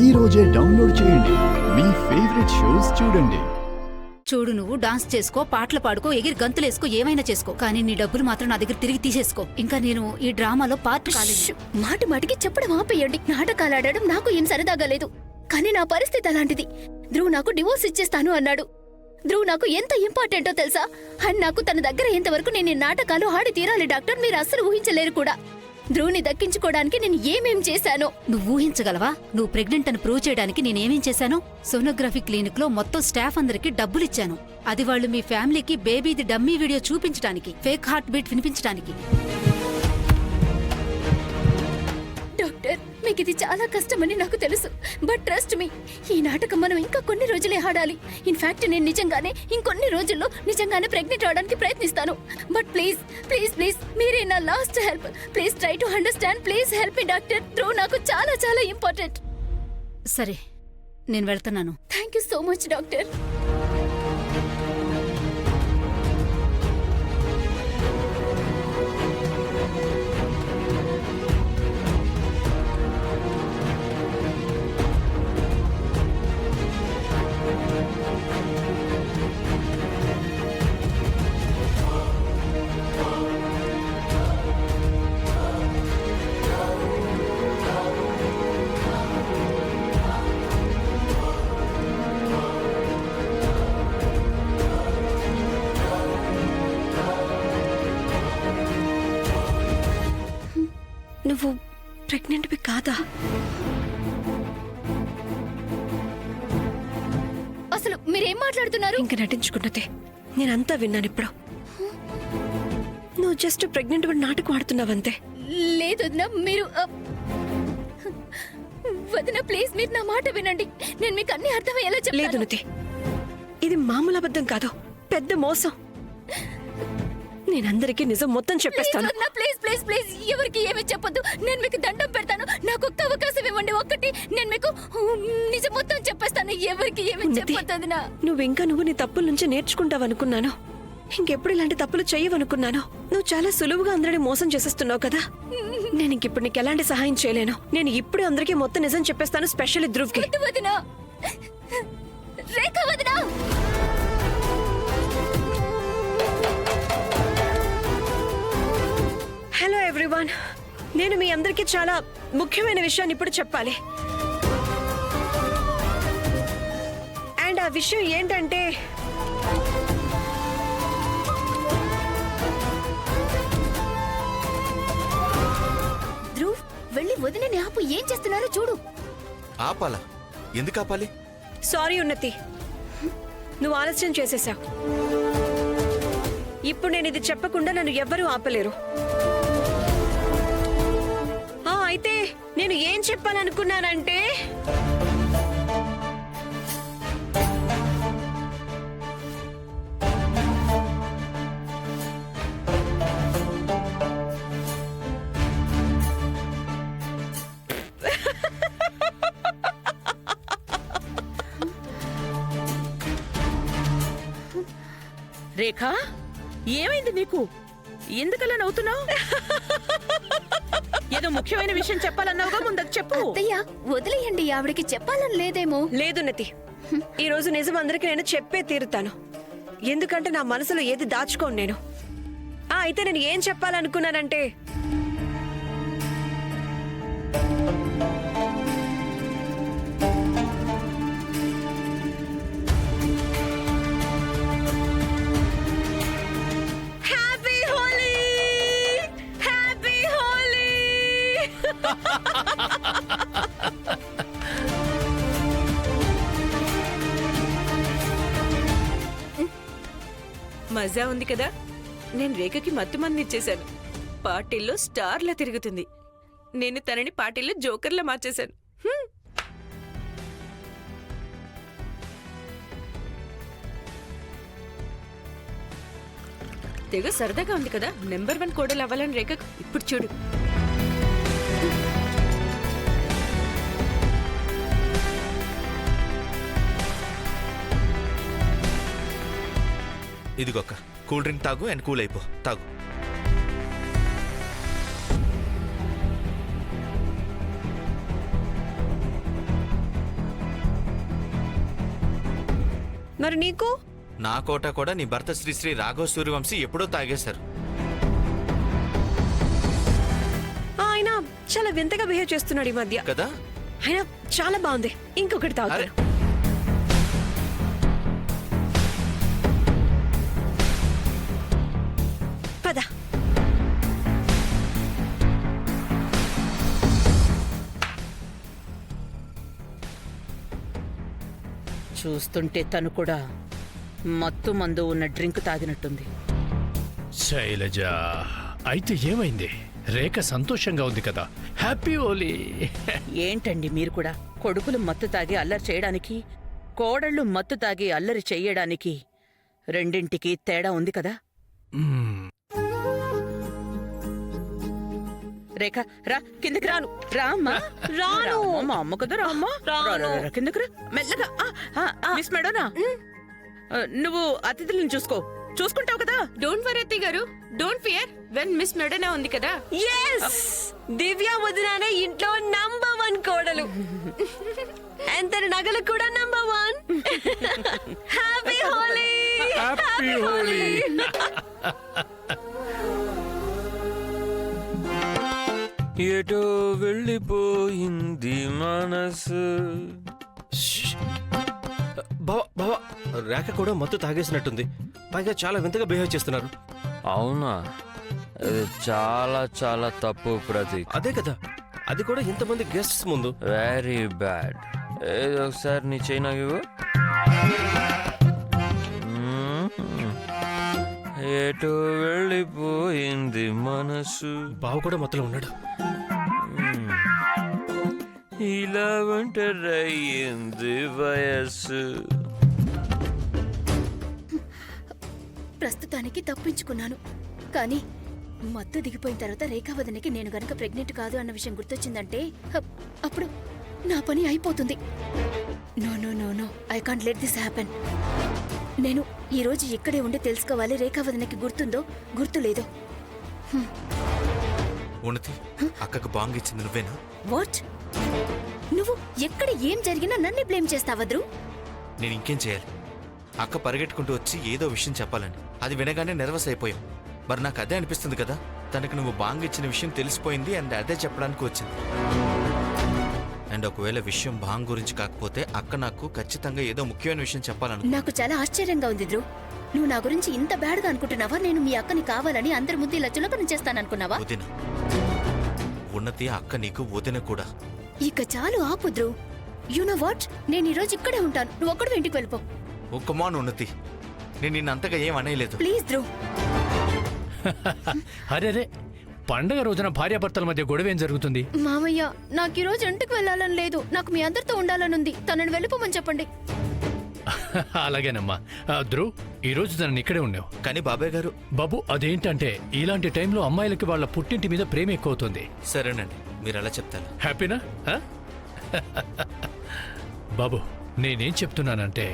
ఈ రోజే డౌన్లోడ్ చేయండి. మీ ఫేవరెట్ షోస్ చూడండి. చూడు, నువ్వు డాన్స్ చేసుకో, పాటలు పాడుకో, ఎగిరి గంతులేసుకో, ఏమైనా చేసుకో, కానీ నీ డబ్బులు మాత్రం నా దగ్గర తిరిగి తీసేసుకో. ఇంకా నేను ఈ డ్రామాలో పార్ట్ కాలేదు. మాటి మాటికి చెప్పడం ఆపేయండి. నాటకాలు ఆడడం నాకు ఏం సరదాగా లేదు, కానీ నా పరిస్థితి అలాంటిది. ధ్రువ్ నాకు డివోర్స్ ఇచ్చేస్తాను అన్నాడు. ధ్రువ్ నాకు ఎంత ఇంపార్టెంటో తెలుసా? అండ్ నాకు తన దగ్గర ఇంతవరకు నేను ఈ నాటకాలు ఆడి తీరాలి డాక్టర్, మీరు అస్సలు ఊహించలేరు కూడా. ధ్రువ్ని దక్కించుకోవడానికి నేను ఏమేం చేశానో నువ్వు ఊహించగలవా? నువ్వు ప్రెగ్నెంట్ అని ప్రూవ్ చేయడానికి నేనేమేం చేశాను? సోనోగ్రఫీ క్లినిక్ లో మొత్తం స్టాఫ్ అందరికి డబ్బులిచ్చాను. అది వాళ్ళు మీ ఫ్యామిలీకి బేబీది డమ్మీ వీడియో చూపించడానికి, ఫేక్ హార్ట్ బీట్ వినిపించడానికి. డాక్టర్, మీకు ఇది చాలా కష్టమని నాకు తెలుసు, బట్ ట్రస్ట్ మీ, ఈ నాటకం మనం ఇంకా కొన్ని రోజులే ఆడాలి. ఇన్ఫాక్ట్ నేను నిజంగానే ఇంకొన్ని రోజుల్లో నిజంగానే ప్రెగ్నెంట్ అవడానికి ప్రయత్నిస్తాను. బట్ ప్లీజ్ ప్లీజ్ ప్లీజ్, మీరే నా last help. Please try to understand. Please help me doctor. Dhruv నాకు చాలా చాలా ఇంపార్టెంట్. సరే, నేను వెళ్తున్నాను. Thank you so much doctor. నువ్వు ప్రెగ్నెంట్వి కాదా? అసలు మీరేం మాట్లాడుతున్నారు? ఇంక నటించుకున్నదే, నేనంతా విన్నాను ఇప్పుడు. నువ్వు జస్ట్ ప్రెగ్నెంట్ అని నాటకం ఆడుతున్నావంతే. లేదు వదినా, మీరు వదినా ప్లీజ్ మీరు నా మాట వినండి. నేను మీకు అన్ని అర్థమయ్యేలా లేదు చెప్పలేదు. నుతి, ఇది మామూలు అబద్ధం కాదు, పెద్ద మోసం. నేనందరికీ నిజం మొత్తం చెప్పేస్తాను. ప్లీజ్ ప్లీజ్ ప్లీజ్, ఎవరికి ఏమి చెప్పొద్దు. నేను మీకు దండం పెడతాను. నాకు ఒక్క అవకాశం ఇవ్వండి, ఒక్కటి. నేను మీకు నిజం మొత్తం చెప్పేస్తాను. ఎవరికి ఏమి చెప్పొద్దు. నువ్వు నీ తప్పుల నుంచి నేర్చుకుంటావనుకున్నాను. ఇంకెప్పుడు ఇలాంటి తప్పులు చెయ్యవనుకున్నాను. నువ్వు చాలా సులువుగా అందరినీ మోసం చేసేస్తున్నావు కదా. నేను ఇంకిప్పుడు నీకు ఎలాంటి సహాయం చేయలేను. నేను ఇప్పుడే అందరికీ మొత్తం నిజం చెప్పేస్తాను, స్పెషల్లీ ధ్రువ్కి. వదినా, రేఖ వదినా. హలో ఎవ్రీవన్, నేను మీ అందరికీ చాలా ముఖ్యమైన విషయాన్ని ఇప్పుడు చెప్పాలి. అండ్ ఆ విషయం ఏంటంటే, ధ్రువ్, వెళ్ళి వదిలేని ఆపు. ఏం చేస్తున్నారో చూడు. ఆపాలా? ఎందుకు ఆపాలి? సారీ ఉన్నతి, నువ్వు ఆలస్యం చేసేసావు. ఇప్పుడు నేను ఇది చెప్పకుండా నన్ను ఎవ్వరూ ఆపలేరు. అయితే నేను ఏం చెప్పాలనుకున్నానంటే, రేఖా, ఏమైంది నీకు? ఎందుకలా నవ్వుతున్నావు? ఏదో ముఖ్యమైన విషయం చెప్పాలన్నావుగా, ముందకు చెప్పు. అత్తయ్య, వదిలేయండి. ఆవిడకి చెప్పాలని లేదేమో. లేదు నతి, ఈ రోజు నిజం అందరికీ నేను చెప్పే తీరుతాను. ఎందుకంటే నా మనసులో ఏది దాచుకోను నేను. అయితే నేను ఏం చెప్పాలనుకున్నానంటే, మజా ఉంది కదా. నేను రేఖకి మత్తు మంది ఇచ్చేశాను. పార్టీల్లో స్టార్లా తిరుగుతుంది. నేను తనని పార్టీల్లో జోకర్లా మార్చేశాను. తెగ సరదాగా ఉంది కదా. నెంబర్ 1 కోడలు అవ్వాలని రేఖకు. ఇప్పుడు చూడు. ఇదిగొక్క కూల్ డ్రింక్ తాగు అండ్ కూల్ అయిపో. తాగు. మరి నీకు? నా కోట కూడా నీ భర్త శ్రీ రాఘవ సూర్యవంశీ ఎప్పుడో తాగేశారు. ఆయన చాలా వింతగా బిహేవ్ చేస్తున్నాడు ఈ మధ్య కదా? ఆయన చాలా బాగుంది, ఇంకొకటి తాగుతాను. పద. చూస్తుంటే తను కూడా మత్తు మందు ఉన్న డ్రింక్ తాగినట్టుంది. శైలజ, అయితే ఏమైంది? రేఖ సంతోషంగా ఉంది కదా, హ్యాపీ హోలీ. ఏంటండి మీరు కూడా? కొడుకులు మత్తు తాగి అల్లరి చేయడానికి, కోడళ్ళు మత్తు తాగి అల్లరి చెయ్యడానికి రెండింటికి తేడా ఉంది కదా. రేఖ రా, కిందకి రాను. రా అమ్మా. రాను. మా అమ్మ కదా, రా అమ్మా. రాను. రా, కిందకి రా మెల్లగా. మిస్ మేడోనా, నువ్వు అతిథులను చూసుకుంటావు కదా. డోంట్ వరీ అత్తయ్య గారు, డోంట్ ఫియర్. వెన్ మిస్ మెడనా ఉంది కదా. yes దివ్య వదినానే ఇంట్లో నంబర్ 1 కోడలు. అండ్ తన నగలు కూడా number 1. Happy Holi. Happy Holi. ఎటో వెళ్ళిపోయింది మనసు. బావా, రేఖ కూడా మత్తు తాగేసినట్టుంది. పైగా చాలా వింతగా బిహేవ్ చేస్తున్నారు. అవునా? ఇది చాలా చాలా తప్పు ప్రతీక్. అదే కదా, అది కూడా ఇంతమంది గెస్ట్స్ ముందు. Very bad. ఏది ఒకసారి నీ చైనా ఇవ్వు. ఎటో వెళ్ళిపోయింది మనసు. బావ కూడా మత్తులో ఉన్నాడు. ఇలా ఒంటరయ్యింది వయస్సు. ప్రస్తుతానికి తప్పించుకున్నాను, కానీ మత్తు దిగిపోయిన తర్వాత రేఖావదనికి నేను గనక ప్రెగ్నెంట్ కాదు అన్న విషయం గుర్తొచ్చిందంటే అప్పుడు నా పని అయిపోతుంది. No no no no, I can't let this happen. నేను ఈ రోజు ఇక్కడే ఉండి తెలుసుకోవాలి రేఖావదనికి గుర్తుందో గుర్తులేదో. ఉన్నతి, అక్కకు బాంగ్ ఇచ్చింది నువ్వేనా? వాట్? నువ్వు ఎక్కడ ఏం జరిగినా నన్ను బ్లేమ్ చేస్తావద్రు. నేను ఇంకేం చేయాలి? అక్క పరిగెట్టుకుంటూ వచ్చి ఏదో విషయం చెప్పాలని, అది వినగానే నెర్వస్ అయిపోయాం. మరి నాకు అదే అనిపిస్తుంది కదా, తనకు నువ్వు బాంగ్ ఇచ్చిన విషయం తెలిసిపోయింది అండ్ అదే చెప్పడానికి వచ్చింది. అండ్ ఒకవేళ విషయం బాంగ్ గురించి కాకపోతే అక్క నాకు ఖచ్చితంగా ఏదో ముఖ్యమైన విషయం చెప్పాలను. నాకు చాలా ఆశ్చర్యంగా ఉంది ధ్రువ్. నువ్వు నా గురించి ఇంత బ్యాడ్గా అనుకుంటున్నావా? నేను మీ అక్కని కావాలని అందరి ముందు ఇలా చులకన చేస్తాననుకున్నావా? వదిన ఉన్నతి, అక్క నీకు వదిన కూడా. ఇక చాలు ఆపు ధ్రువ్. యు నో వాట్, నేను ఈ రోజు ఇక్కడే ఉంటాను, నువ్వు ఒక్కడు ఇంటికి వెళ్ళిపో. ఓ కమాన్ ఉన్నతి, నేను నిన్నంతగా ఏం అనలేదు. ప్లీజ్ ధ్రువ్. అరే, పండగ రోజున భార్యాభర్తల మధ్య గొడవ ఏం జరుగుతుంది? మామయ్య, నాకు ఈ రోజు ఇంటికి వెళ్ళాలని లేదు, నాకు మీ అందరితో ఉండాలనుంది. తనని వెళ్ళిపోమని చెప్పండి. అలాగేనమ్మా. ధ్రువ్, ఈ రోజు తనని ఇక్కడే ఉన్నావు. కానీ బాబాయ్ గారు. బాబు, అదేంటంటే ఇలాంటి టైంలో అమ్మాయిలకి వాళ్ళ పుట్టింటి మీద ప్రేమ ఎక్కువ అవుతుంది. సరేనండి, మీరు అలా చెప్తారు. హ్యాపీనా? బాబు, నేనేం చెప్తున్నానంటే